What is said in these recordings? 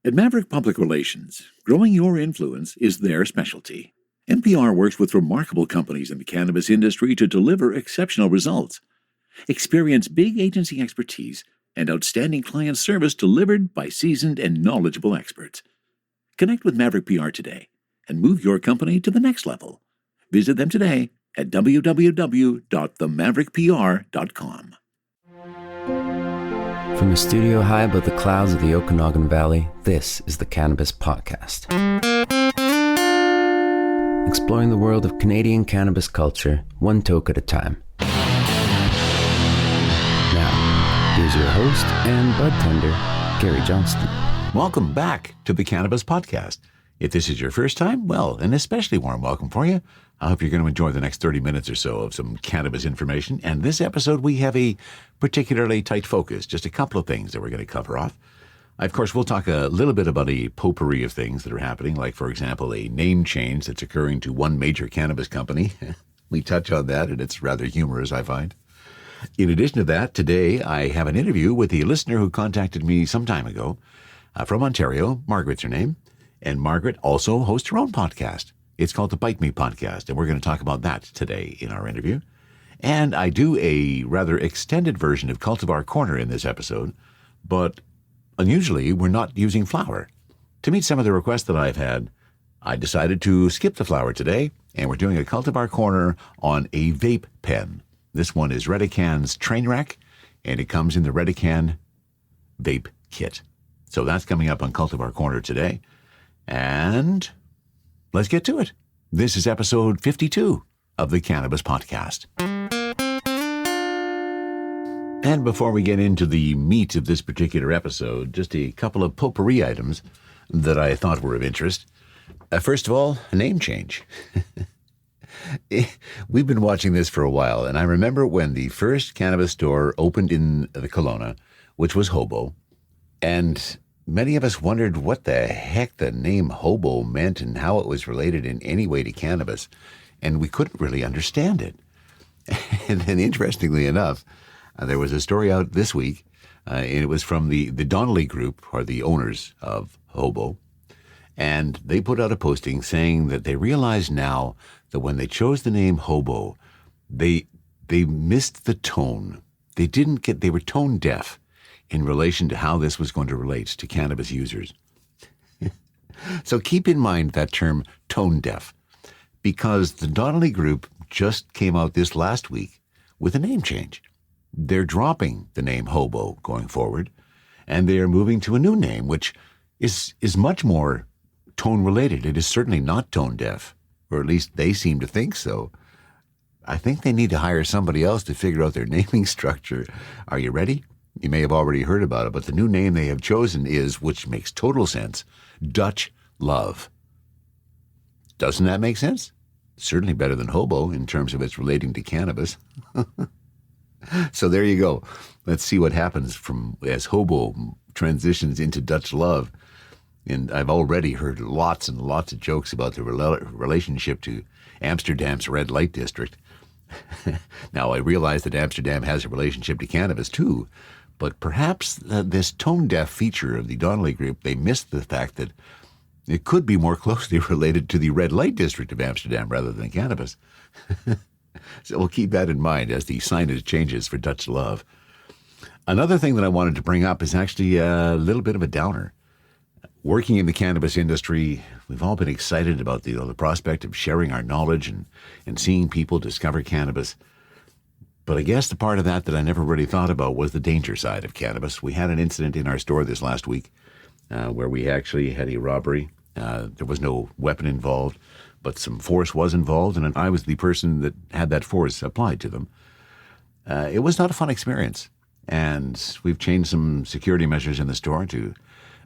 At Maverick Public Relations, growing your influence is their specialty. MPR works with remarkable companies in the cannabis industry to deliver exceptional results. Experience big agency expertise and outstanding client service delivered by seasoned and knowledgeable experts. Connect with Maverick PR today and move your company to the next level. Visit them today at www.themaverickpr.com. From a studio high above the clouds of the Okanagan Valley, this is the Cannabis Podcast. Exploring the world of Canadian cannabis culture, one toke at a time. Now, here's your host and bud tender, Gary Johnston. Welcome back to the Cannabis Podcast. If this is your first time, well, an especially warm welcome for you. I hope you're going to enjoy the next 30 minutes or so of some cannabis information. And this episode, we have a particularly tight focus, just a couple of things that we're going to cover off. Of course, we'll talk a little bit about a potpourri of things that are happening, like, for example, a name change that's occurring to one major cannabis company. We touch on that, and it's rather humorous, I find. In addition to that, today I have an interview with a listener who contacted me some time ago from Ontario. Margaret's her name. And Margaret also hosts her own podcast. It's called the BiteMe podcast, and we're going to talk about that today in our interview. And I do a rather extended version of Cultivar Corner in this episode, but unusually we're not using flower. To meet some of the requests that I've had, I decided to skip the flower today, and we're doing a Cultivar Corner on a vape pen. This one is Redecan's Trainwreck, and it comes in the Redecan Vape Kit. So that's coming up on Cultivar Corner today. And let's get to it. This is episode 52 of the Cannabis Podcast. And before we get into the meat of this particular episode, just a couple of potpourri items that I thought were of interest. First of all, a name change. We've been watching this for a while, and I remember when the first cannabis store opened in the Kelowna, which was Hobo, and many of us wondered what the heck the name Hobo meant and how it was related in any way to cannabis, and we couldn't really understand it. And then, interestingly enough, there was a story out this week, and it was from the Donnelly Group, or the owners of Hobo, and they put out a posting saying that they realize now that when they chose the name Hobo, they missed the tone. They were tone deaf in relation to how this was going to relate to cannabis users. So keep in mind that term tone deaf, because the Donnelly Group just came out this last week with a name change. They're dropping the name Hobo going forward, and they are moving to a new name, which is much more tone related. It is certainly not tone deaf, or at least they seem to think so. I think they need to hire somebody else to figure out their naming structure. Are you ready? You may have already heard about it, but the new name they have chosen is, which makes total sense, Dutch Love. Doesn't that make sense? Certainly better than Hobo in terms of its relating to cannabis. So there you go. Let's see what happens as Hobo transitions into Dutch Love. And I've already heard lots and lots of jokes about the relationship to Amsterdam's red light district. Now, I realize that Amsterdam has a relationship to cannabis too, but perhaps this tone-deaf feature of the Donnelly Group, they missed the fact that it could be more closely related to the red light district of Amsterdam rather than cannabis. So we'll keep that in mind as the signage changes for Dutch Love. Another thing that I wanted to bring up is actually a little bit of a downer. Working in the cannabis industry, we've all been excited about the prospect of sharing our knowledge and seeing people discover cannabis. But I guess the part of that I never really thought about was the danger side of cannabis. We had an incident in our store this last week where we actually had a robbery. There was no weapon involved, but some force was involved, and I was the person that had that force applied to them. It was not a fun experience, and we've changed some security measures in the store to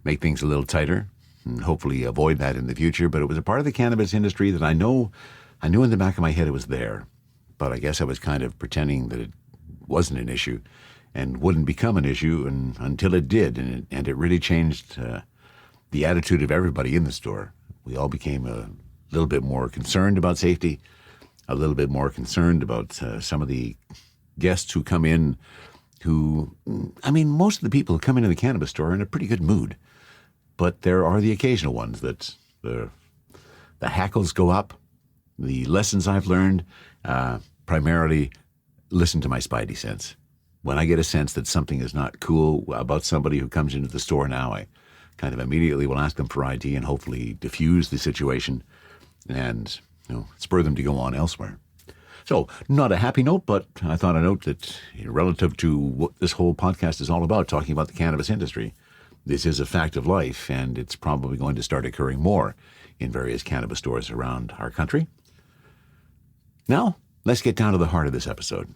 make things a little tighter and hopefully avoid that in the future. But it was a part of the cannabis industry that I knew in the back of my head it was there. But I guess I was kind of pretending that it wasn't an issue and wouldn't become an issue until it did. And it really changed the attitude of everybody in the store. We all became a little bit more concerned about safety, a little bit more concerned about some of the guests who come in most of the people who come into the cannabis store are in a pretty good mood. but there are the occasional ones that the hackles go up. The lessons I've learned, primarily listen to my spidey sense. When I get a sense that something is not cool about somebody who comes into the store now, I kind of immediately will ask them for ID and hopefully diffuse the situation and spur them to go on elsewhere. So, not a happy note, but I thought a note that relative to what this whole podcast is all about, talking about the cannabis industry, this is a fact of life, and it's probably going to start occurring more in various cannabis stores around our country. Now, let's get down to the heart of this episode.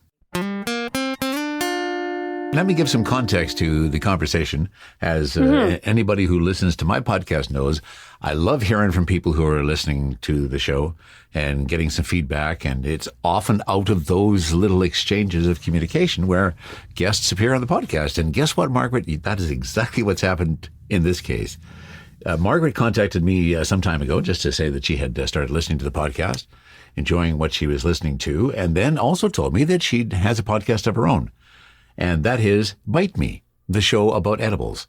Let me give some context to the conversation. As anybody who listens to my podcast knows, I love hearing from people who are listening to the show and getting some feedback. And it's often out of those little exchanges of communication where guests appear on the podcast. And guess what, Margaret? That is exactly what's happened in this case. Margaret contacted me some time ago just to say that she had started listening to the podcast, enjoying what she was listening to, and then also told me that she has a podcast of her own. And that is BiteMe, the show about edibles.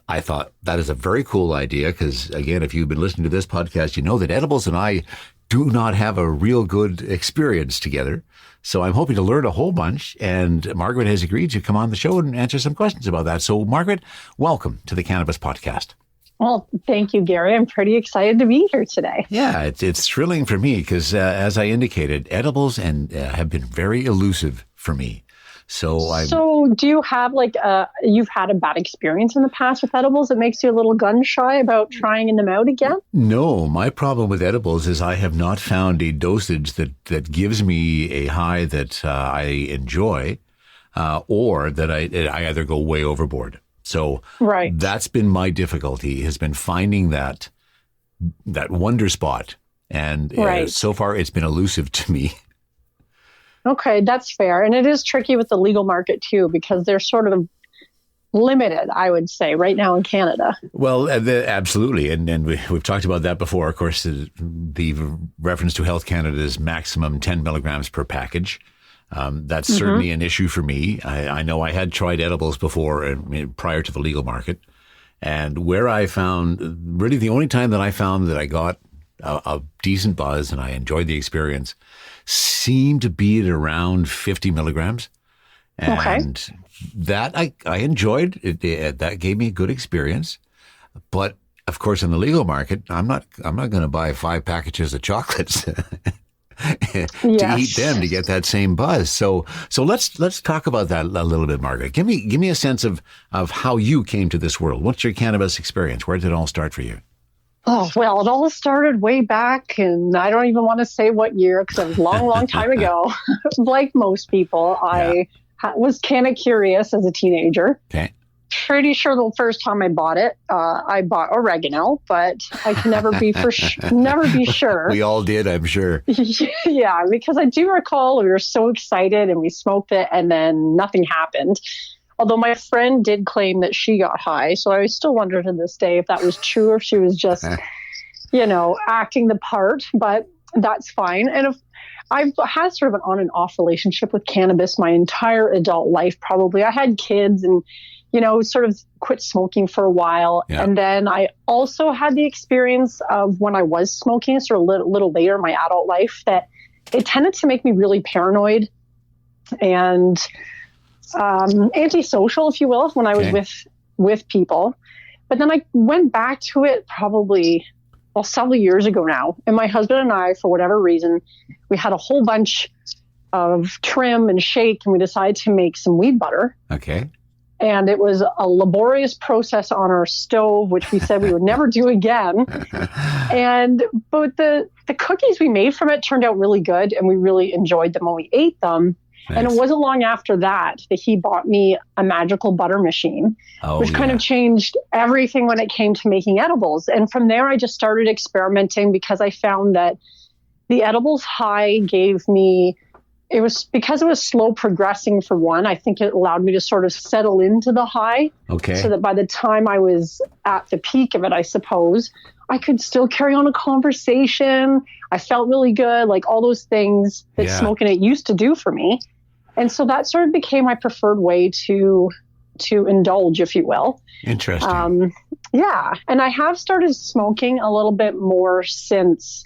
I thought that is a very cool idea because, again, if you've been listening to this podcast, you know that edibles and I do not have a real good experience together. So I'm hoping to learn a whole bunch. And Margaret has agreed to come on the show and answer some questions about that. So, Margaret, welcome to the Cannabis Podcast. Well, thank you, Gary. I'm pretty excited to be here today. Yeah, it's thrilling for me because, as I indicated, edibles have been very elusive for me. So do you have you've had a bad experience in the past with edibles that makes you a little gun shy about trying them out again? No, my problem with edibles is I have not found a dosage that gives me a high that I enjoy, or that I either go way overboard. So that's been my difficulty, has been finding that wonder spot. And so far it's been elusive to me. Okay, that's fair. And it is tricky with the legal market, too, because they're sort of limited, I would say, right now in Canada. Well, absolutely. And we've talked about that before. Of course, the reference to Health Canada's maximum 10 milligrams per package. That's certainly an issue for me. I know I had tried edibles before prior to the legal market. And where I found, really the only time that I found that I got a decent buzz and I enjoyed the experience seemed to be at around 50 milligrams. And that I enjoyed. That gave me a good experience. But of course, in the legal market, I'm not going to buy 5 packages of chocolates to eat them to get that same buzz. So let's talk about that a little bit, Margaret. Give me a sense of how you came to this world. What's your cannabis experience? Where did it all start for you? Oh, well, it all started way back, and I don't even want to say what year because it was a long, long time ago. Like most people, I was kind of curious as a teenager. Okay. Pretty sure the first time I bought it, I bought oregano, but I can never be never be sure. We all did, I'm sure. Yeah, because I do recall we were so excited and we smoked it, and then nothing happened. Although my friend did claim that she got high. So I still wonder to this day if that was true or if she was just, acting the part. But that's fine. And I've had sort of an on and off relationship with cannabis my entire adult life, probably. I had kids and, sort of quit smoking for a while. Yeah. And then I also had the experience of when I was smoking, sort of a little later in my adult life, that it tended to make me really paranoid and antisocial, if you will, when I was with people. But then I went back to it probably, several years ago now. And my husband and I, for whatever reason, we had a whole bunch of trim and shake, and we decided to make some weed butter. Okay. And it was a laborious process on our stove, which we said we would never do again. But the cookies we made from it turned out really good, and we really enjoyed them when we ate them. Nice. And it wasn't long after that he bought me a magical butter machine, which kind of changed everything when it came to making edibles. And from there, I just started experimenting because I found that the edibles high gave me, because it was slow progressing for one, I think it allowed me to sort of settle into the high. Okay. So that by the time I was at the peak of it, I suppose, I could still carry on a conversation. I felt really good, like all those things that smoking it used to do for me. And so that sort of became my preferred way to to indulge, if you will. Interesting. Yeah. And I have started smoking a little bit more since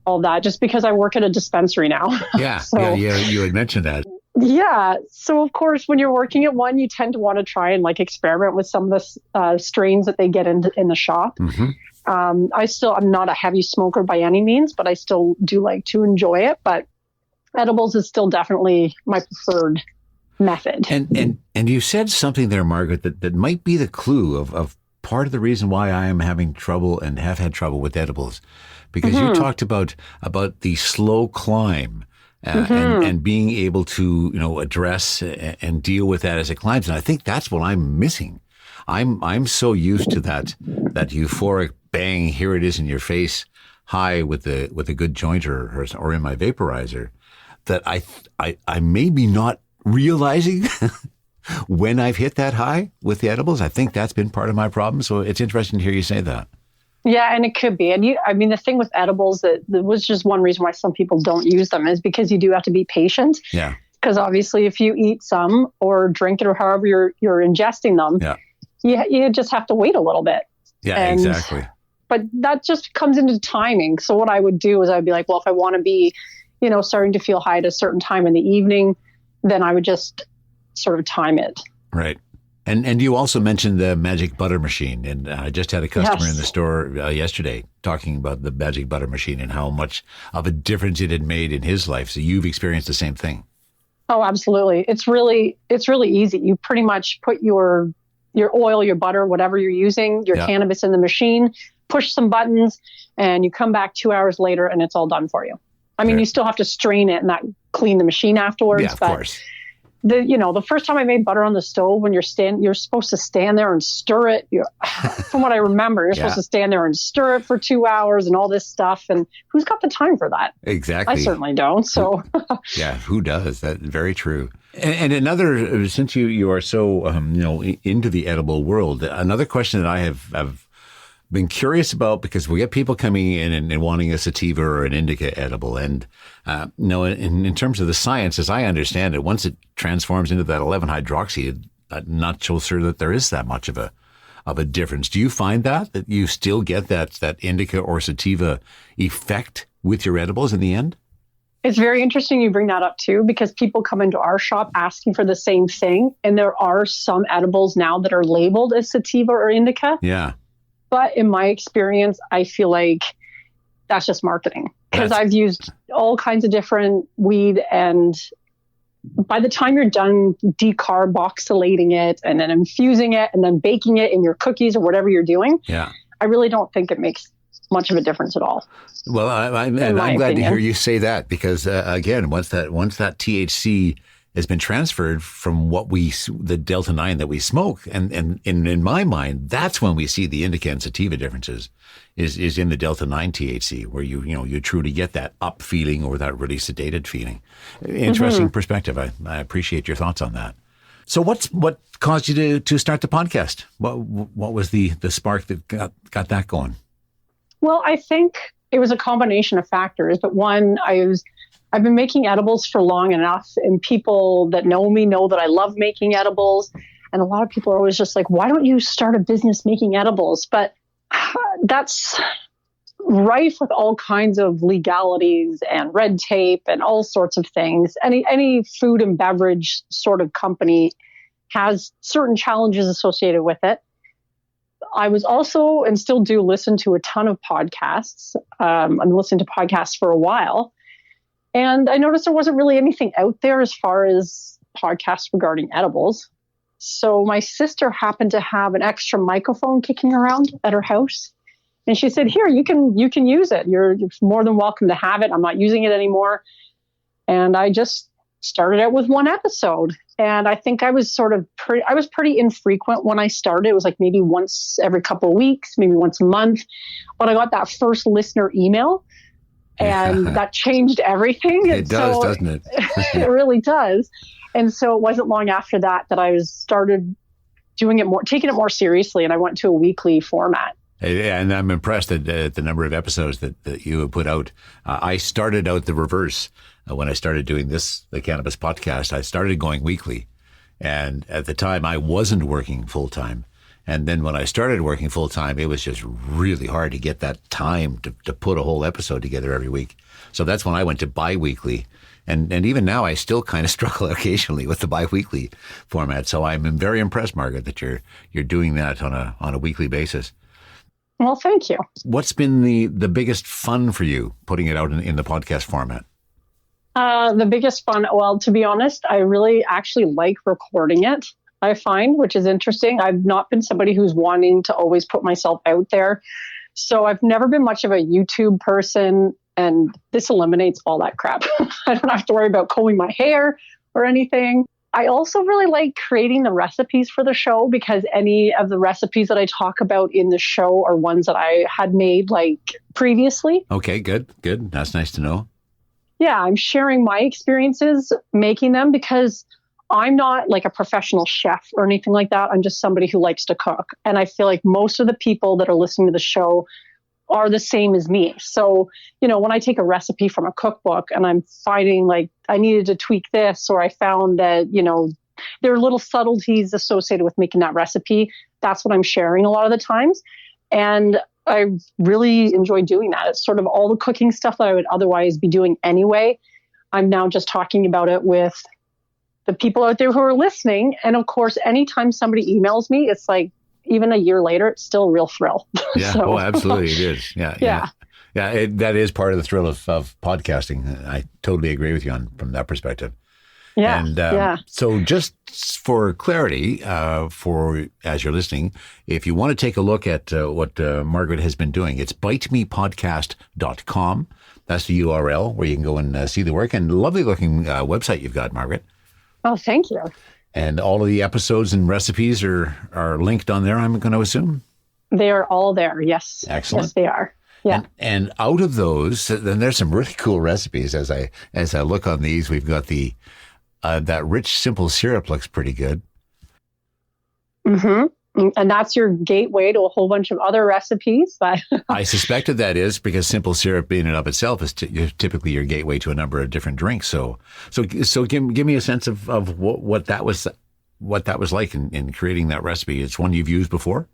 all that, just because I work at a dispensary now. Yeah. So, You had mentioned that. Yeah. So, of course, when you're working at one, you tend to want to try and like experiment with some of the strains that they get in the shop. Mm-hmm. I'm not a heavy smoker by any means, but I still do like to enjoy it. But edibles is still definitely my preferred method. And you said something there, Margaret, that might be the clue of part of the reason why I am having trouble and have had trouble with edibles, because you talked about the slow climb. And being able to, address and deal with that as it climbs. And I think that's what I'm missing. I'm so used to that euphoric bang, here it is in your face, high with a good joint or in my vaporizer, that I may be not realizing when I've hit that high with the edibles. I think that's been part of my problem. So it's interesting to hear you say that. Yeah, and it could be. And the thing with edibles that was just one reason why some people don't use them is because you do have to be patient. Yeah. Because obviously if you eat some or drink it or however you're ingesting them, you just have to wait a little bit. Yeah, exactly. But that just comes into timing. So what I would do is I'd be like, well, if I want to be, starting to feel high at a certain time in the evening, then I would just sort of time it. Right. And you also mentioned the magic butter machine. And I just had a customer in the store yesterday talking about the magic butter machine and how much of a difference it had made in his life. So you've experienced the same thing. Oh, absolutely. It's really easy. You pretty much put your oil, your butter, whatever you're using, your cannabis in the machine, push some buttons, and you come back 2 hours later and it's all done for you. I mean, you still have to strain it and not clean the machine afterwards. Yeah, of course. The first time I made butter on the stove, when you're supposed to stand there and stir it. From what I remember, you're supposed to stand there and stir it for 2 hours and all this stuff. And who's got the time for that? Exactly. I certainly don't. So yeah, who does? That's very true. And another, since you are so into the edible world, another question that I have been curious about, because we get people coming in and wanting a sativa or an indica edible. And, in terms of the science, as I understand it, once it transforms into that 11-hydroxy, I'm not so sure that there is that much of a difference. Do you find that you still get that indica or sativa effect with your edibles in the end? It's very interesting you bring that up too, because people come into our shop asking for the same thing. And there are some edibles now that are labeled as sativa or indica. Yeah. But in my experience, I feel like that's just marketing, because I've used all kinds of different weed, and by the time you're done decarboxylating it and then infusing it and then baking it in your cookies or whatever you're doing, I really don't think it makes much of a difference at all. Well, I'm glad to hear you say that, because again, once that THC has been transferred from the Delta 9 that we smoke. And in my mind, that's when we see the indica and sativa differences is in the Delta 9 THC, where you truly get that up feeling or that really sedated feeling. Interesting perspective. I appreciate your thoughts on that. So what caused you to start the podcast? What was the spark that got that going? Well, I think it was a combination of factors, but one, I've been making edibles for long enough, and people that know me know that I love making edibles. And a lot of people are always just like, why don't you start a business making edibles? But that's rife with all kinds of legalities and red tape and all sorts of things. Any food and beverage sort of company has certain challenges associated with it. I was also, and still do, listen to a ton of podcasts. I've listened to podcasts for a while. And I noticed there wasn't really anything out there as far as podcasts regarding edibles. So my sister happened to have an extra microphone kicking around at her house. And she said, here, you can use it. You're more than welcome to have it. I'm not using it anymore. And I just started out with one episode. And I think I was pretty infrequent when I started. It was like maybe once every couple of weeks, maybe once a month. But I got that first listener email. And that changed everything. It does, doesn't it? It really does. And so it wasn't long after that I started taking it more seriously. And I went to a weekly format. And I'm impressed at the number of episodes that you have put out. I started out the reverse when I started doing the Cannabis podcast. I started going weekly. And at the time, I wasn't working full time. And then when I started working full time, it was just really hard to get that time to put a whole episode together every week. So that's when I went to bi-weekly. And even now, I still kind of struggle occasionally with the bi-weekly format. So I'm very impressed, Margaret, that you're doing that on a weekly basis. Well, thank you. What's been the biggest fun for you putting it out in the podcast format? The biggest fun, well, to be honest, I really actually like recording it, I find, which is interesting. I've not been somebody who's wanting to always put myself out there. So I've never been much of a YouTube person, and this eliminates all that crap. I don't have to worry about combing my hair or anything. I also really like creating the recipes for the show, because any of the recipes that I talk about in the show are ones that I had made like previously. Okay, good. That's nice to know. Yeah, I'm sharing my experiences making them, because I'm not like a professional chef or anything like that. I'm just somebody who likes to cook. And I feel like most of the people that are listening to the show are the same as me. So, when I take a recipe from a cookbook and I'm finding like I needed to tweak this, or I found that, there are little subtleties associated with making that recipe, that's what I'm sharing a lot of the times. And I really enjoy doing that. It's sort of all the cooking stuff that I would otherwise be doing anyway. I'm now just talking about it with the people out there who are listening. And of course, anytime somebody emails me, it's like, even a year later, it's still a real thrill. Yeah. So, Oh, absolutely. It is. Yeah. That is part of the thrill of podcasting. I totally agree with you from that perspective. Yeah. And so just for clarity, as you're listening, if you want to take a look at what Margaret has been doing, it's bitemepodcast.com. That's the URL where you can go and see the work. And lovely looking website you've got, Margaret. Oh, thank you. And all of the episodes and recipes are linked on there, I'm going to assume? They are all there, yes. Excellent. Yes, they are. Yeah. And out of those, then there's some really cool recipes. As I look on these, we've got the that rich simple syrup looks pretty good. Mm-hmm. And that's your gateway to a whole bunch of other recipes. But I suspected that is because simple syrup in and of itself is typically your gateway to a number of different drinks. So give me a sense of what that was like in creating that recipe. It's one you've used before?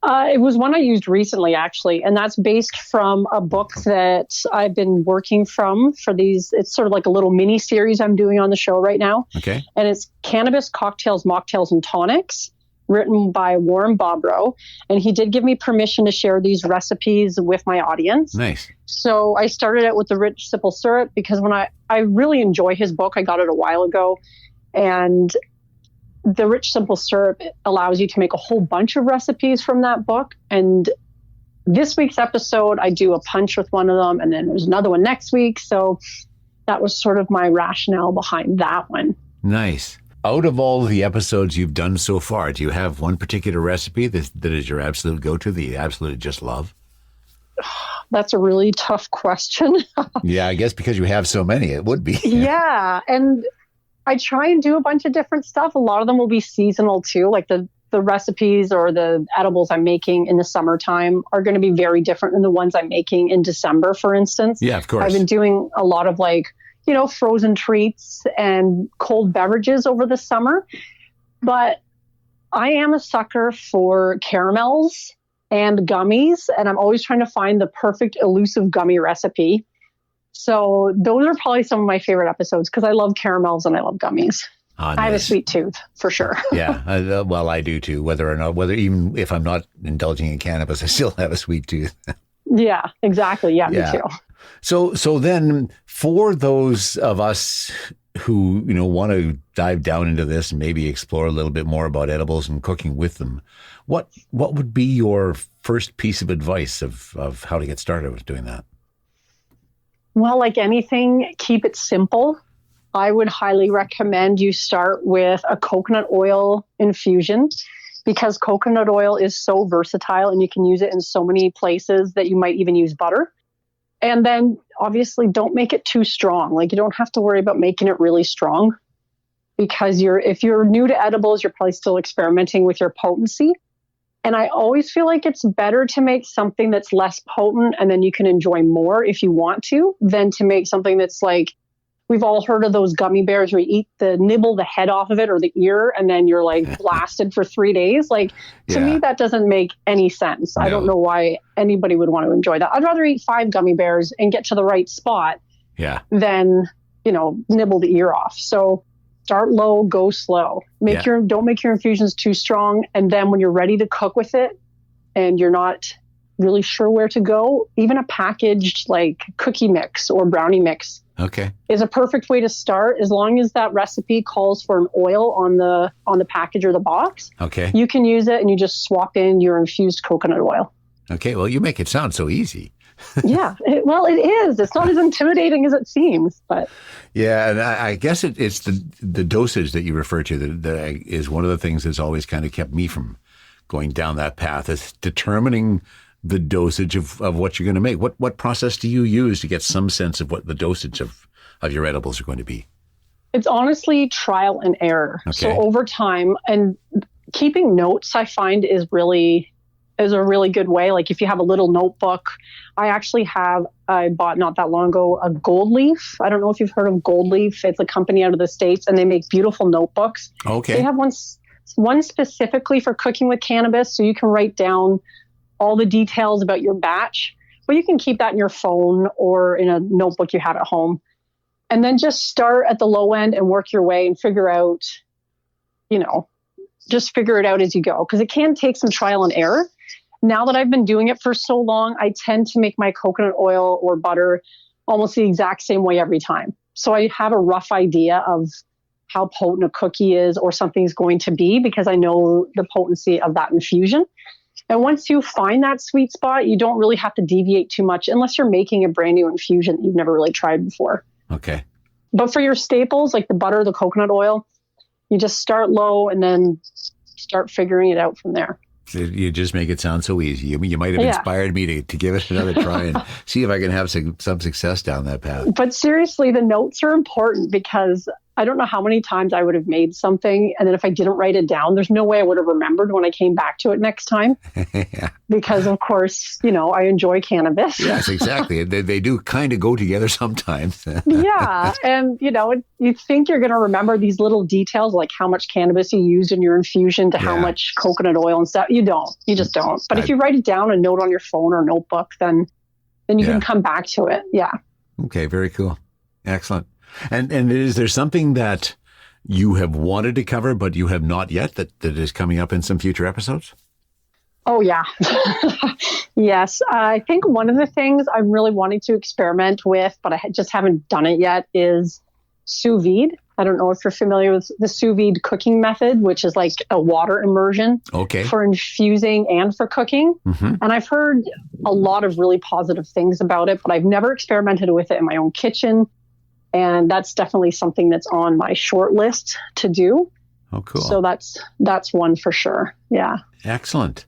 It was one I used recently, actually, and that's based from a book that I've been working from for these. It's sort of like a little mini series I'm doing on the show right now. Okay. And it's Cannabis Cocktails, Mocktails, and Tonics, written by Warren Bobrow. And he did give me permission to share these recipes with my audience. Nice. So I started out with the rich simple syrup because when I really enjoy his book. I got it a while ago. And the rich simple syrup allows you to make a whole bunch of recipes from that book. And this week's episode, I do a punch with one of them, and then there's another one next week. So that was sort of my rationale behind that one. Nice. Out of all the episodes you've done so far, do you have one particular recipe that is your absolute go-to, that you absolutely just love? That's a really tough question. Yeah, I guess because you have so many, it would be. Yeah. And I try and do a bunch of different stuff. A lot of them will be seasonal too. Like the recipes or the edibles I'm making in the summertime are going to be very different than the ones I'm making in December, for instance. Yeah, of course. I've been doing a lot of frozen treats and cold beverages over the summer. But I am a sucker for caramels and gummies, and I'm always trying to find the perfect elusive gummy recipe. So those are probably some of my favorite episodes because I love caramels and I love gummies. Nice. I have a sweet tooth for sure. Yeah, well, I do too. Whether even if I'm not indulging in cannabis, I still have a sweet tooth. Yeah, exactly. Yeah, me too. So then for those of us who, want to dive down into this and maybe explore a little bit more about edibles and cooking with them, what would be your first piece of advice of how to get started with doing that? Well, like anything, keep it simple. I would highly recommend you start with a coconut oil infusion because coconut oil is so versatile and you can use it in so many places that you might even use butter. And then obviously don't make it too strong. Like you don't have to worry about making it really strong because if you're new to edibles, you're probably still experimenting with your potency. And I always feel like it's better to make something that's less potent and then you can enjoy more if you want to than to make something that's like we've all heard of those gummy bears where you nibble the head off of it or the ear, and then you're like blasted for 3 days. Like, to me, that doesn't make any sense. I don't know why anybody would want to enjoy that. I'd rather eat 5 gummy bears and get to the right spot than, nibble the ear off. So start low, go slow. Don't make your infusions too strong. And then when you're ready to cook with it and you're not really sure where to go, even a packaged like cookie mix or brownie mix is a perfect way to start, as long as that recipe calls for an oil on the package or the box. You can use it and you just swap in your infused coconut oil. Well, you make it sound so easy. It is. It's not as intimidating as it seems, but and I guess it's the dosage that you refer to that is one of the things that's always kind of kept me from going down that path, is determining the dosage of what you're going to make. What process do you use to get some sense of what the dosage of your edibles are going to be? It's honestly trial and error. So over time, and keeping notes, I find is a really good way. Like if you have a little notebook, I bought not that long ago a Gold Leaf. I don't know if you've heard of Gold Leaf. It's a company out of the States, and they make beautiful notebooks. They have one specifically for cooking with cannabis, so you can write down all the details about your batch, but you can keep that in your phone or in a notebook you have at home. And then just start at the low end and work your way and figure out, just figure it out as you go, because it can take some trial and error. Now that I've been doing it for so long, I tend to make my coconut oil or butter almost the exact same way every time. So I have a rough idea of how potent a cookie is or something's going to be, because I know the potency of that infusion. And once you find that sweet spot, you don't really have to deviate too much unless you're making a brand new infusion that you've never really tried before. But for your staples, like the butter, the coconut oil, you just start low and then start figuring it out from there. You just make it sound so easy. You might have inspired me to give it another try and see if I can have some success down that path. But seriously, the notes are important, because I don't know how many times I would have made something, and then if I didn't write it down, there's no way I would have remembered when I came back to it next time. Because, of course, I enjoy cannabis. Yes, exactly. They do kind of go together sometimes. And, you think you're going to remember these little details, like how much cannabis you used in your infusion to how much coconut oil and stuff. You don't. You just don't. But if you write it down, a note on your phone or notebook, then you can come back to it. Okay, very cool. Excellent. And is there something that you have wanted to cover, but you have not yet, that is coming up in some future episodes? Oh, yeah. Yes. I think one of the things I'm really wanting to experiment with, but I just haven't done it yet, is Sous-Vide. I don't know if you're familiar with the Sous-Vide cooking method, which is like a water immersion for infusing and for cooking. And I've heard a lot of really positive things about it, but I've never experimented with it in my own kitchen. And that's definitely something that's on my short list to do. Oh, cool. So that's one for sure. Yeah. Excellent.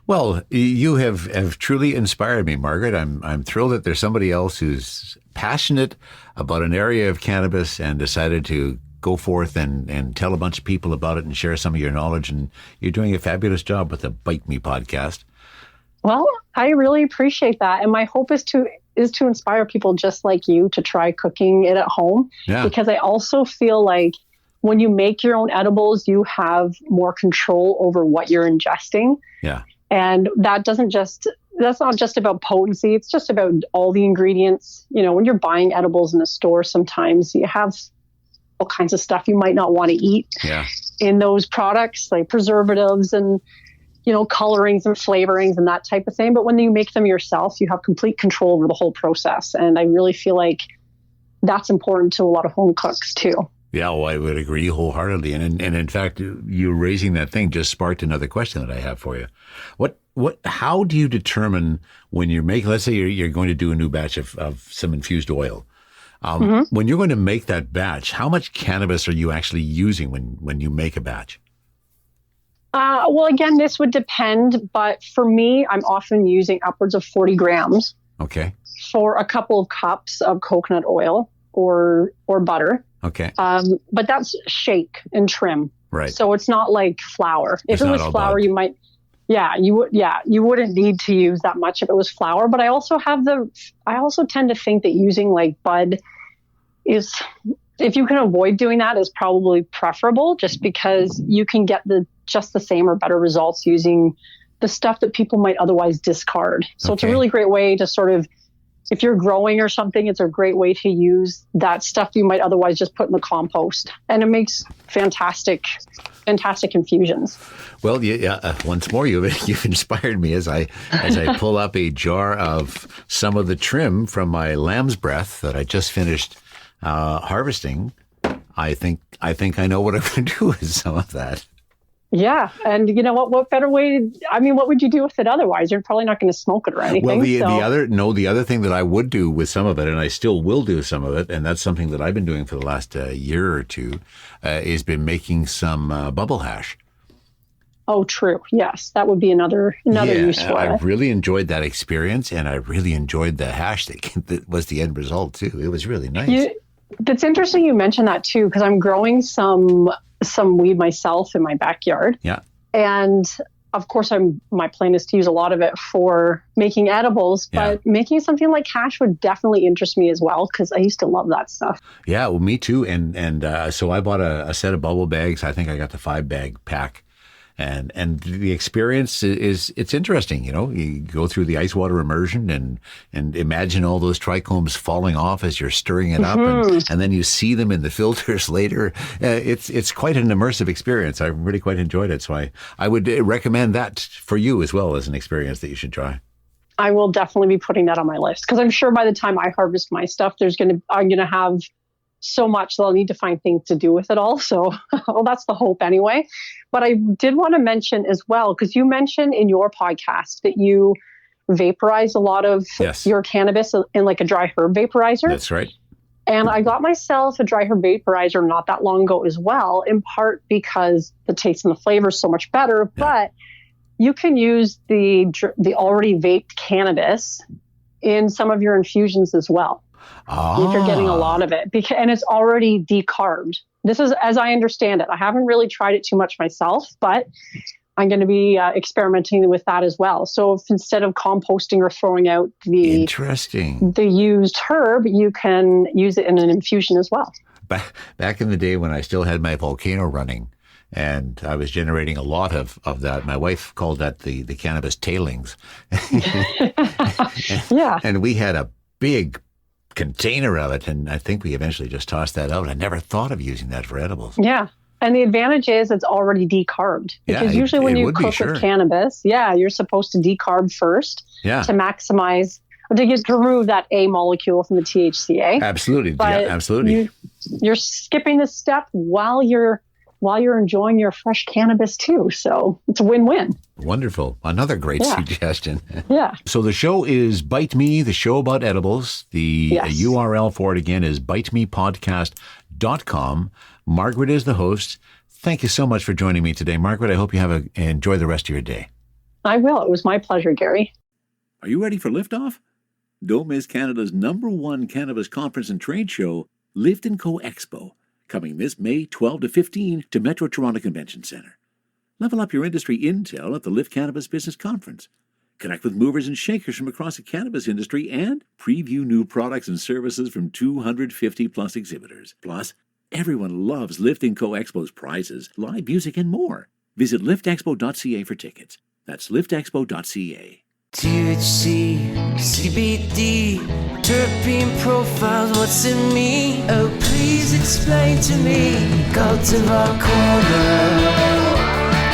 Well, you have truly inspired me, Margaret. I'm thrilled that there's somebody else who's passionate about an area of cannabis and decided to go forth and tell a bunch of people about it and share some of your knowledge. And you're doing a fabulous job with the BiteMe podcast. Well, I really appreciate that. And my hope is to inspire people just like you to try cooking it at home. Because I also feel like when you make your own edibles, you have more control over what you're ingesting. And that's not just about potency. It's just about all the ingredients. When you're buying edibles in a store, sometimes you have all kinds of stuff you might not want to eat in those products, like preservatives and colorings and flavorings and that type of thing. But when you make them yourself, you have complete control over the whole process. And I really feel like that's important to a lot of home cooks too. Yeah, well, I would agree wholeheartedly. And in fact, you raising that thing just sparked another question that I have for you. How do you determine when you're making, let's say you're going to do a new batch of some infused oil. When you're going to make that batch, how much cannabis are you actually using when you make a batch? Well, again, this would depend, but for me, I'm often using upwards of 40 grams for a couple of cups of coconut oil or butter. But that's shake and trim. So it's not like flour. If it was flour, you might, you wouldn't need to use that much if it was flour. But I also tend to think that using like bud is, if you can avoid doing that, is probably preferable, just because you can get just the same or better results using the stuff that people might otherwise discard. So It's a really great way to sort of, if you're growing or something, it's a great way to use that stuff you might otherwise just put in the compost. And it makes fantastic infusions. Well, once more, you've inspired me as I pull up a jar of some of the trim from my lamb's breath that I just finished harvesting. I think I know what I'm going to do with some of that. Yeah. And you know what better way, what would you do with it otherwise? You're probably not going to smoke it or anything. Well, the other thing that I would do with some of it, and I still will do some of it, and that's something that I've been doing for the last year or two, is been making some bubble hash. Oh, true. Yes. That would be another use for it. I really enjoyed that experience, and I really enjoyed the hash that was the end result too. It was really nice. That's interesting you mentioned that too, because I'm growing some weed myself in my backyard. Yeah. And of course, my plan is to use a lot of it for making edibles, but making something like hash would definitely interest me as well, because I used to love that stuff. Yeah, well, me too. And so I bought a set of bubble bags. I think I got the 5-bag pack. And the experience it's interesting. You go through the ice water immersion and imagine all those trichomes falling off as you're stirring it up, and then you see them in the filters later. It's quite an immersive experience. I really quite enjoyed it. So I would recommend that for you as well as an experience that you should try. I will definitely be putting that on my list, because I'm sure by the time I harvest my stuff, I'm going to have so much that I'll need to find things to do with it all. So, well, that's the hope anyway. But I did want to mention as well, because you mentioned in your podcast that you vaporize a lot of your cannabis in like a dry herb vaporizer. That's right. And I got myself a dry herb vaporizer not that long ago as well, in part because the taste and the flavor is so much better. Yeah. But you can use the already vaped cannabis in some of your infusions as well. If you're getting a lot of it, and it's already decarbed. This is, as I understand it. I haven't really tried it too much myself, but I'm going to be experimenting with that as well. So if instead of composting or throwing out the used herb, you can use it in an infusion as well. Back in the day when I still had my volcano running, and I was generating a lot of that. My wife called that the Cannabis Tailings. Yeah. And we had a big container of it, and I think we eventually just tossed that out. I never thought of using that for edibles. Yeah. And the advantage is it's already decarbed. Because usually when you cook with cannabis, you're supposed to decarb first to maximize, to remove that A molecule from the THCA. Absolutely. But absolutely. You're skipping the step while you're enjoying your fresh cannabis too. So it's a win-win. Wonderful. Another great suggestion. Yeah. So the show is BiteMe, the show about edibles. The URL for it again is bitemepodcast.com. Margaret is the host. Thank you so much for joining me today, Margaret. I hope you enjoy the rest of your day. I will. It was my pleasure, Gary. Are you ready for liftoff? Don't miss Canada's #1 cannabis conference and trade show, Lift & Co Expo, coming this May 12 to 15 to Metro Toronto Convention Centre. Level up your industry intel at the Lift Cannabis Business Conference. Connect with movers and shakers from across the cannabis industry and preview new products and services from 250 plus exhibitors. Plus, everyone loves Lift & Co Expo's prizes, live music, and more. Visit liftexpo.ca for tickets. That's liftexpo.ca. THC, CBD, terpene profiles, what's in me? Oh, please explain to me. Cultivar Corner,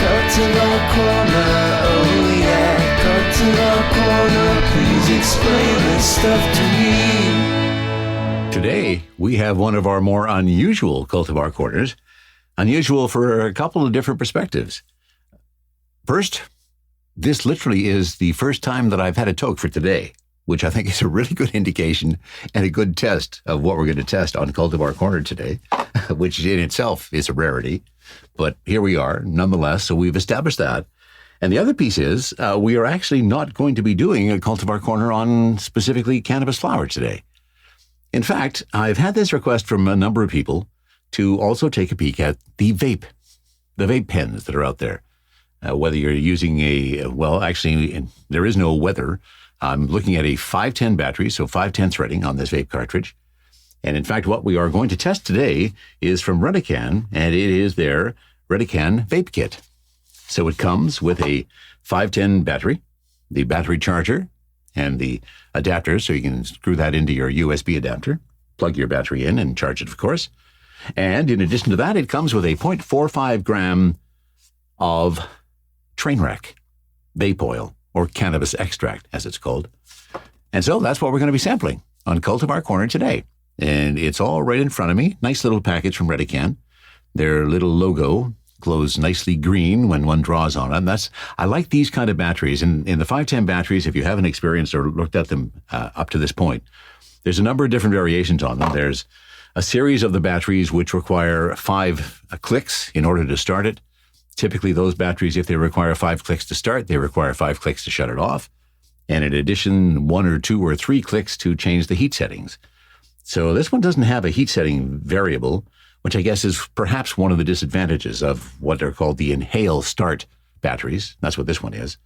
Cultivar Corner, oh yeah. Cultivar Corner, please explain this stuff to me. Today, we have one of our more unusual Cultivar Corners. Unusual for a couple of different perspectives. First, this literally is the first time that I've had a toke for today, which I think is a really good indication and a good test of what we're going to test on Cultivar Corner today, which in itself is a rarity. But here we are, nonetheless, so we've established that. And the other piece is we are actually not going to be doing a Cultivar Corner on specifically cannabis flower today. In fact, I've had this request from a number of people to also take a peek at the vape pens that are out there. Whether you're using there is no whether. I'm looking at a 510 battery, so 510 threading on this vape cartridge. And in fact, what we are going to test today is from Redecan, and it is their Redecan Vape Kit. So it comes with a 510 battery, the battery charger, and the adapter, so you can screw that into your USB adapter, plug your battery in and charge it, of course. And in addition to that, it comes with a 0.45 gram of Trainwreck vape oil, or cannabis extract, as it's called. And so that's what we're going to be sampling on Cultivar Corner today. And it's all right in front of me. Nice little package from Redecan. Their little logo glows nicely green when one draws on it. I like these kind of batteries. And in the 510 batteries, if you haven't experienced or looked at them up to this point, there's a number of different variations on them. There's a series of the batteries which require 5 clicks in order to start it. Typically, those batteries, if they require 5 clicks to start, they require 5 clicks to shut it off. And in addition, 1 or 2 or 3 clicks to change the heat settings. So this one doesn't have a heat setting variable, which I guess is perhaps one of the disadvantages of what are called the inhale start batteries. That's what this one is.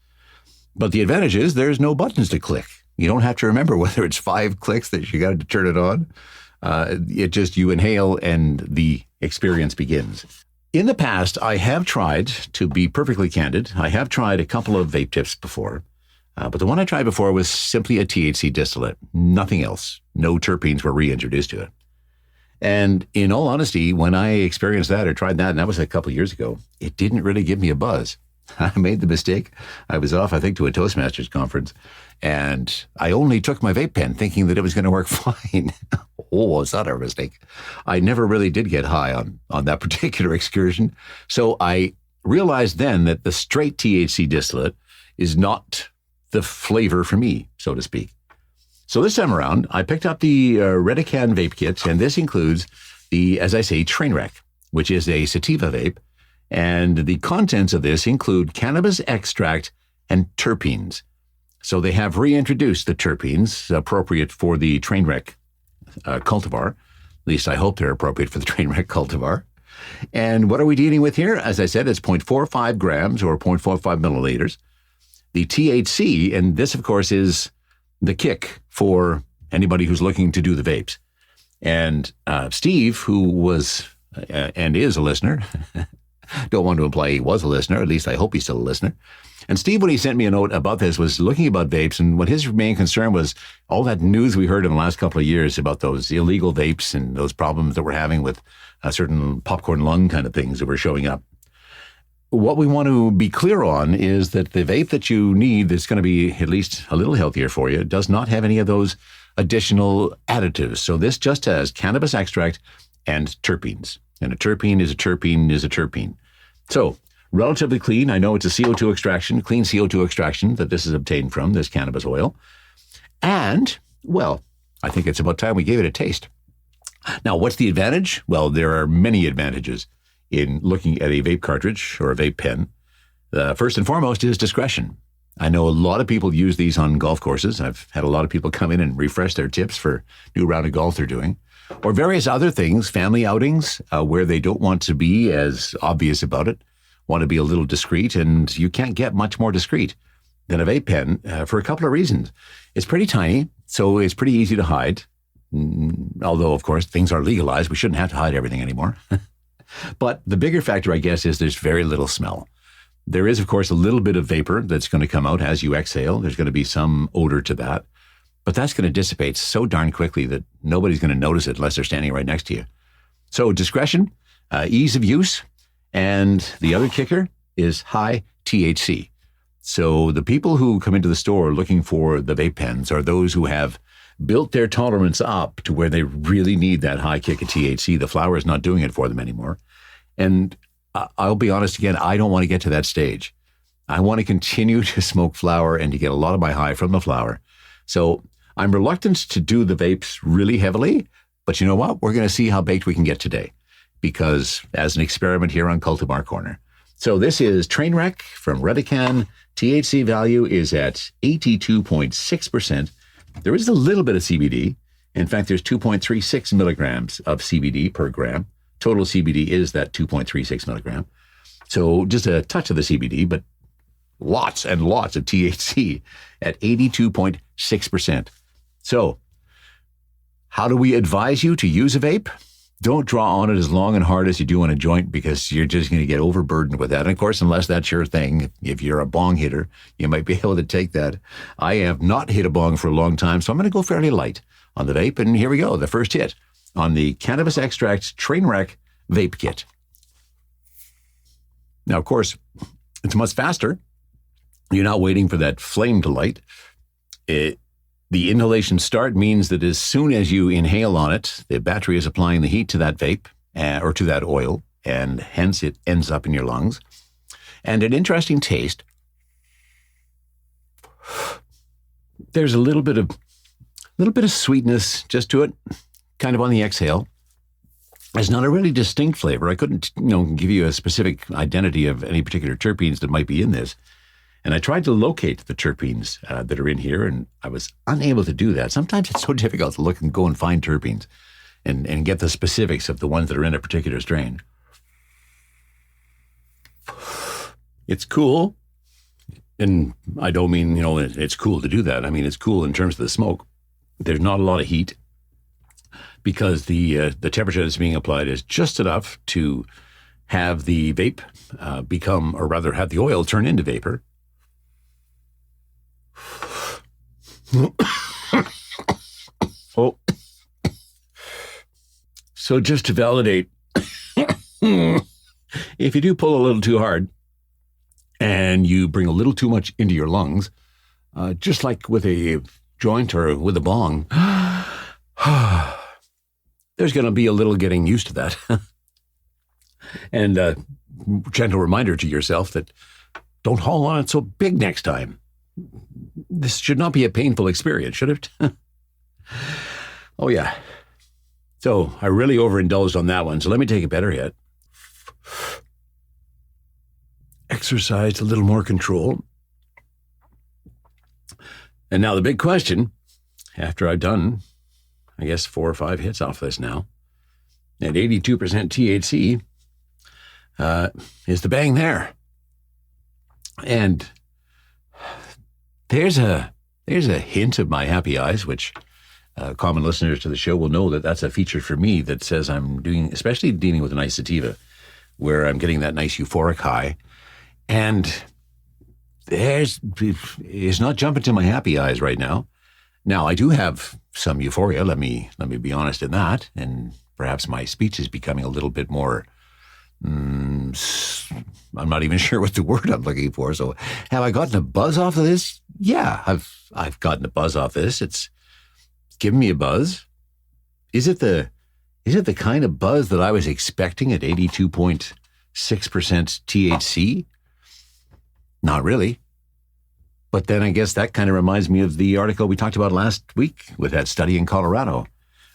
But the advantage is there's no buttons to click. You don't have to remember whether it's 5 clicks that you got to turn it on. You inhale and the experience begins. In the past, I have tried, to be perfectly candid, I have tried a couple of vape tips before. But the one I tried before was simply a THC distillate, nothing else. No terpenes were reintroduced to it. And in all honesty, when I experienced that or tried that, and that was a couple of years ago, it didn't really give me a buzz. I made the mistake. I was off, I think, to a Toastmasters conference, and I only took my vape pen thinking that it was going to work fine. Oh, it's not a mistake. I never really did get high on that particular excursion. So I realized then that the straight THC distillate is not the flavor for me, so to speak. So this time around, I picked up the Redecan vape kits, and this includes the, as I say, Trainwreck, which is a sativa vape. And the contents of this include cannabis extract and terpenes. So they have reintroduced the terpenes appropriate for the Trainwreck cultivar. At least I hope they're appropriate for the Trainwreck cultivar. And what are we dealing with here? As I said, it's 0.45 grams or 0.45 milliliters. The THC, and this, of course, is the kick for anybody who's looking to do the vapes. And Steve, who was and is a listener, don't want to imply he was a listener, at least I hope he's still a listener. And Steve, when he sent me a note about this, was looking about vapes, and what his main concern was all that news we heard in the last couple of years about those illegal vapes and those problems that we're having with certain popcorn lung kind of things that were showing up. What we want to be clear on is that the vape that you need that's going to be at least a little healthier for you does not have any of those additional additives. So this just has cannabis extract and terpenes. And a terpene is a terpene is a terpene. So relatively clean. I know it's a CO2 extraction, clean CO2 extraction that this is obtained from, this cannabis oil. And, well, I think it's about time we gave it a taste. Now, what's the advantage? Well, there are many advantages in looking at a vape cartridge or a vape pen. First and foremost is discretion. I know a lot of people use these on golf courses. I've had a lot of people come in and refresh their tips for new round of golf they're doing, or various other things, family outings, where they don't want to be as obvious about it, want to be a little discreet, and you can't get much more discreet than a vape pen for a couple of reasons. It's pretty tiny, so it's pretty easy to hide. Although, of course, things are legalized. We shouldn't have to hide everything anymore. But the bigger factor, I guess, is there's very little smell. There is, of course, a little bit of vapor that's going to come out as you exhale. There's going to be some odor to that. But that's going to dissipate so darn quickly that nobody's going to notice it unless they're standing right next to you. So discretion, ease of use, and the other kicker is high THC. So the people who come into the store looking for the vape pens are those who have built their tolerance up to where they really need that high kick of THC. The flower is not doing it for them anymore. And I'll be honest again, I don't want to get to that stage. I want to continue to smoke flower and to get a lot of my high from the flower. So I'm reluctant to do the vapes really heavily, but you know what? We're going to see how baked we can get today, because as an experiment here on Cultivar Corner. So this is Trainwreck from Redecan. THC value is at 82.6%. There is a little bit of CBD. In fact, there's 2.36 milligrams of CBD per gram. Total CBD is that 2.36 milligram. So just a touch of the CBD, but lots and lots of THC at 82.6%. So How do we advise you to use a vape? Don't draw on it as long and hard as you do on a joint, because you're just going to get overburdened with that. And of course, unless that's your thing, if you're a bong hitter, you might be able to take that. I have not hit a bong for a long time, so I'm going to go fairly light on the vape. And here we go, the first hit on the Cannabis Extracts Trainwreck Vape Kit. Now, of course, it's much faster. You're not waiting for that flame to light. The inhalation start means that as soon as you inhale on it, the battery is applying the heat to that vape or to that oil, and hence it ends up in your lungs. And an interesting taste. There's a little bit of sweetness just to it, kind of on the exhale. It's not a really distinct flavor. I couldn't, give you a specific identity of any particular terpenes that might be in this. And I tried to locate the terpenes that are in here, and I was unable to do that. Sometimes it's so difficult to look and go and find terpenes and get the specifics of the ones that are in a particular strain. It's cool. And I don't mean, it's cool to do that. I mean, it's cool in terms of the smoke. There's not a lot of heat because the temperature that's being applied is just enough to have the vape have the oil turn into vapor. Oh, so just to validate, if you do pull a little too hard and you bring a little too much into your lungs, just like with a joint or with a bong, there's going to be a little getting used to that. And a gentle reminder to yourself that don't haul on it so big next time. This should not be a painful experience, should it? Oh, yeah. So I really overindulged on that one. So let me take a better hit. Exercised a little more control. And now the big question, after I've done, 4 or 5 hits off this now, at 82% THC, is the bang there? And there's a hint of my happy eyes, which common listeners to the show will know that that's a feature for me that says I'm especially dealing with a nice sativa, where I'm getting that nice euphoric high. And it's not jumping to my happy eyes right now. Now, I do have some euphoria, let me be honest in that, and perhaps my speech is becoming a little bit more, I'm not even sure what the word I'm looking for. So have I gotten a buzz off of this? Yeah, I've gotten a buzz off this. It's given me a buzz. Is it the kind of buzz that I was expecting at 82.6% THC? Not really. But then I guess that kind of reminds me of the article we talked about last week with that study in Colorado,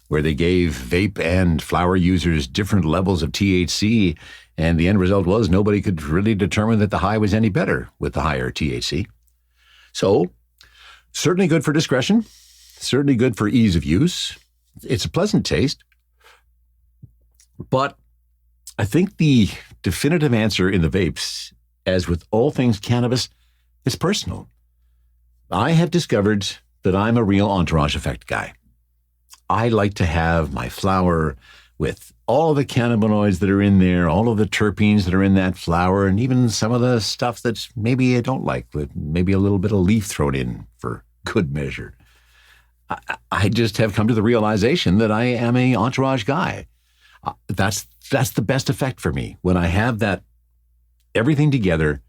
where they gave vape and flower users different levels of THC, and the end result was nobody could really determine that the high was any better with the higher THC. So, certainly good for discretion, certainly good for ease of use. It's a pleasant taste, but I think the definitive answer in the vapes, as with all things cannabis, is personal. I have discovered that I'm a real entourage effect guy. I like to have my flower with all of the cannabinoids that are in there, all of the terpenes that are in that flower, and even some of the stuff that maybe I don't like, with maybe a little bit of leaf thrown in for good measure. I just have come to the realization that I am a entourage guy. That's the best effect for me, when I have that everything together,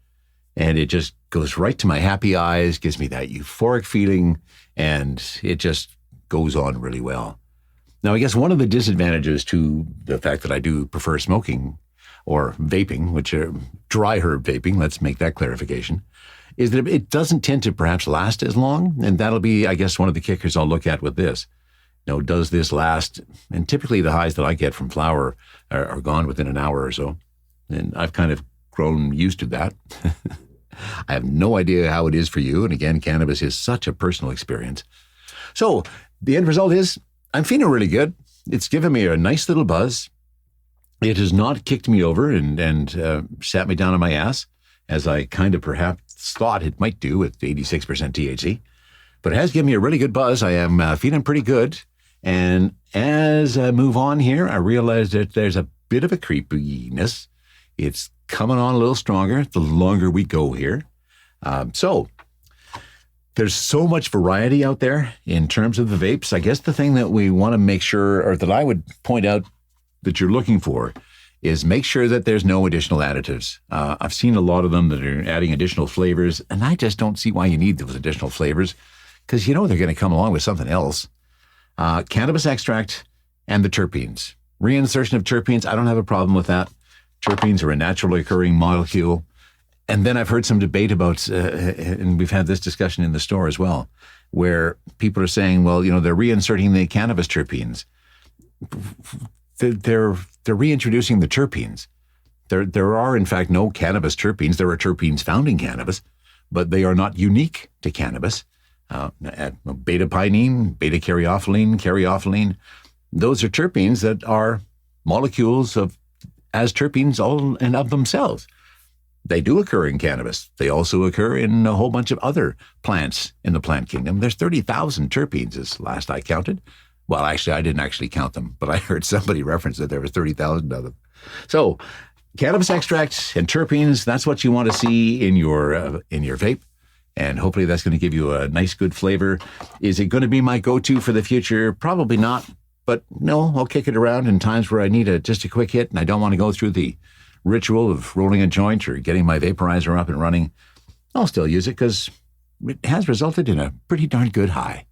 and it just goes right to my happy eyes, gives me that euphoric feeling, and it just goes on really well. Now, I guess one of the disadvantages to the fact that I do prefer smoking or vaping, which are dry herb vaping, let's make that clarification, is that it doesn't tend to perhaps last as long. And that'll be, I guess, one of the kickers I'll look at with this. Does this last? And typically the highs that I get from flower are gone within an hour or so. And I've kind of grown used to that. I have no idea how it is for you. And again, cannabis is such a personal experience. So the end result is I'm feeling really good. It's given me a nice little buzz. It has not kicked me over and sat me down on my ass, as I kind of perhaps thought it might do with 86% THC. But it has given me a really good buzz. I am feeling pretty good. And as I move on here, I realize that there's a bit of a creepiness. It's coming on a little stronger the longer we go here. So there's so much variety out there in terms of the vapes. I guess the thing that we want to make sure, or that I would point out that you're looking for, is make sure that there's no additional additives. I've seen a lot of them that are adding additional flavors, and I just don't see why you need those additional flavors, because you know they're going to come along with something else. Cannabis extract and the terpenes. Reinsertion of terpenes, I don't have a problem with that. Terpenes are a naturally occurring molecule. And then I've heard some debate about, and we've had this discussion in the store as well, where people are saying, well, they're reinserting the cannabis terpenes. They're reintroducing the terpenes. There are, in fact, no cannabis terpenes. There are terpenes found in cannabis, but they are not unique to cannabis. Beta-pinene, beta-caryophyllene, those are terpenes that are molecules as terpenes all and of themselves. They do occur in cannabis. They also occur in a whole bunch of other plants in the plant kingdom. There's 30,000 terpenes, as last I counted. Well, actually, I didn't actually count them, but I heard somebody reference that there was 30,000 of them. So cannabis extracts and terpenes, that's what you want to see in your vape. And hopefully that's going to give you a nice, good flavor. Is it going to be my go-to for the future? Probably not. But no, I'll kick it around in times where I need just a quick hit and I don't want to go through the ritual of rolling a joint or getting my vaporizer up and running. I'll still use it because it has resulted in a pretty darn good high.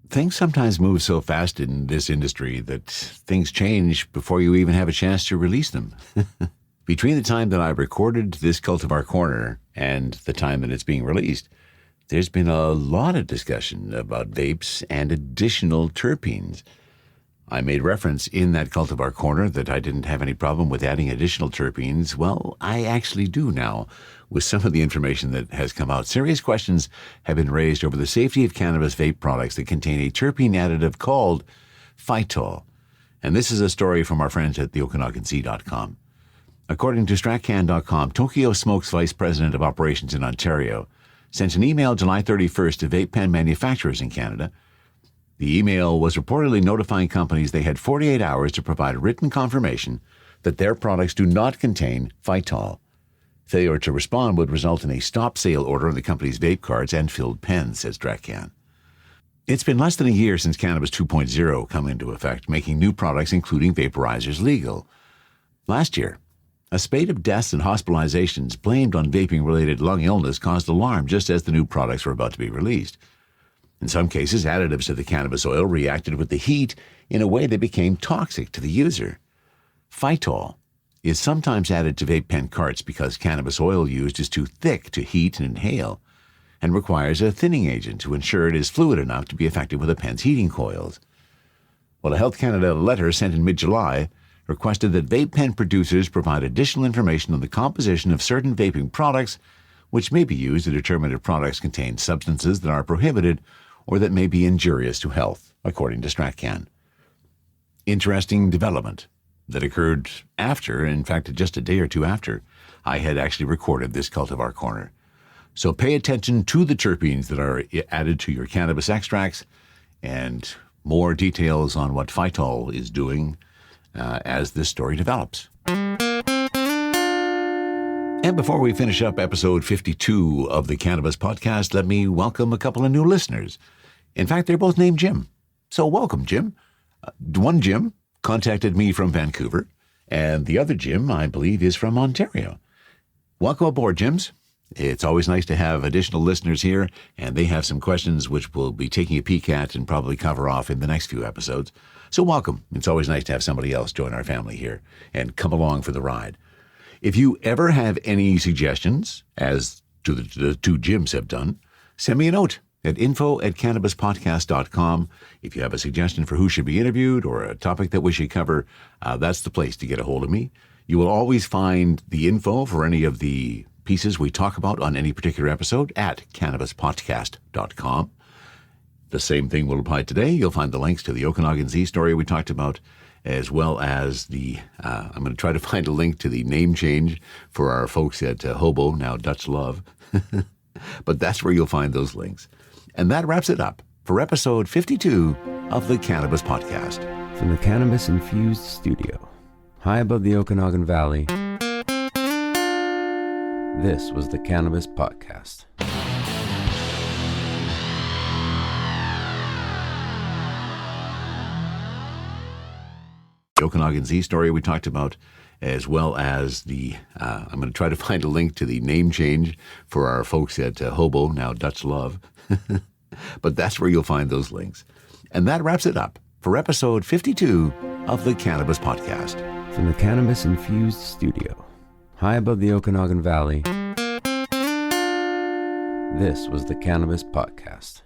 Things sometimes move so fast in this industry that things change before you even have a chance to release them. Between the time that I recorded this Cultivar Corner and the time that it's being released, there's been a lot of discussion about vapes and additional terpenes. I made reference in that Cultivar Corner that I didn't have any problem with adding additional terpenes. Well, I actually do now, with some of the information that has come out. Serious questions have been raised over the safety of cannabis vape products that contain a terpene additive called phytol. And this is a story from our friends at theokanaganc.com. According to stratcan.com, Tokyo Smoke's vice president of operations in Ontario sent an email July 31st to vape pen manufacturers in Canada. The email was reportedly notifying companies they had 48 hours to provide written confirmation that their products do not contain phytol. Failure to respond would result in a stop sale order on the company's vape cards and filled pens, says Stratcan. It's been less than a year since Cannabis 2.0 came into effect, making new products, including vaporizers, legal. Last year, a spate of deaths and hospitalizations blamed on vaping-related lung illness caused alarm just as the new products were about to be released. In some cases, additives to the cannabis oil reacted with the heat in a way that became toxic to the user. Phytol is sometimes added to vape pen carts because cannabis oil used is too thick to heat and inhale, and requires a thinning agent to ensure it is fluid enough to be effective with a pen's heating coils. Well, a Health Canada letter sent in mid-July requested that vape pen producers provide additional information on the composition of certain vaping products, which may be used to determine if products contain substances that are prohibited or that may be injurious to health, according to Stratcan. Interesting development that occurred after, in fact, just a day or two after, I had actually recorded this Cultivar Corner. So pay attention to the terpenes that are added to your cannabis extracts and more details on what phytol is doing as this story develops. And before we finish up episode 52 of the Cannabis Podcast, let me welcome a couple of new listeners. In fact, they're both named Jim. So welcome, Jim. One Jim contacted me from Vancouver, and the other Jim, I believe, is from Ontario. Welcome aboard, Jims. It's always nice to have additional listeners here, and they have some questions which we'll be taking a peek at and probably cover off in the next few episodes. So welcome. It's always nice to have somebody else join our family here and come along for the ride. If you ever have any suggestions, as to the two Jims have done, send me a note at info@cannabispodcast.com. If you have a suggestion for who should be interviewed or a topic that we should cover, that's the place to get a hold of me. You will always find the info for any of the pieces we talk about on any particular episode at cannabispodcast.com. The same thing will apply today. You'll find the links to the Okanagan Z story we talked about, as well as I'm going to try to find a link to the name change for our folks at Hobo, now Dutch Love. But that's where you'll find those links. And that wraps it up for episode 52 of the Cannabis Podcast. From the Cannabis Infused Studio, high above the Okanagan Valley, this was the Cannabis Podcast. The Okanagan Z story we talked about, as well as the, I'm going to try to find a link to the name change for our folks at Hobo, now Dutch Love. But that's where you'll find those links. And that wraps it up for episode 52 of the Cannabis Podcast. From the Cannabis Infused Studio, high above the Okanagan Valley, this was the Cannabis Podcast.